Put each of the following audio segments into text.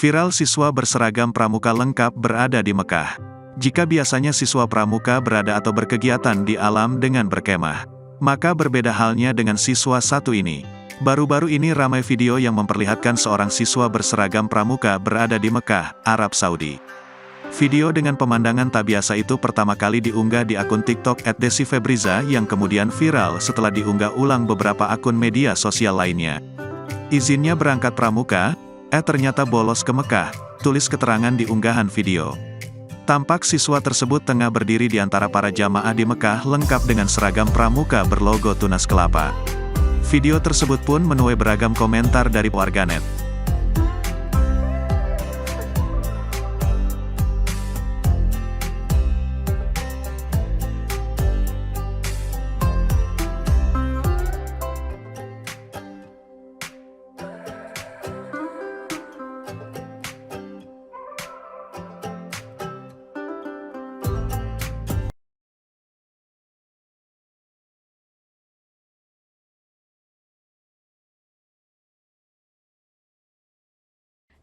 Viral siswa berseragam pramuka lengkap berada di Mekah. Jika biasanya siswa pramuka berada atau berkegiatan di alam dengan berkemah, maka berbeda halnya dengan siswa satu ini. Baru-baru ini ramai video yang memperlihatkan seorang siswa berseragam pramuka berada di Mekah, Arab Saudi. Video dengan pemandangan tak biasa itu pertama kali diunggah di akun TikTok @desifebriza yang kemudian viral setelah diunggah ulang beberapa akun media sosial lainnya. Izinnya berangkat pramuka, ternyata bolos ke Mekah, tulis keterangan di unggahan video. Tampak siswa tersebut tengah berdiri di antara para jamaah di Mekah lengkap dengan seragam pramuka berlogo tunas kelapa. Video tersebut pun menuai beragam komentar dari warganet.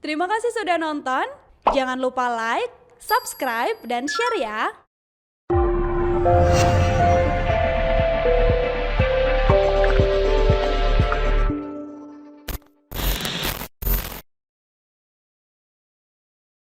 Terima kasih sudah nonton, jangan lupa like, subscribe, dan share ya!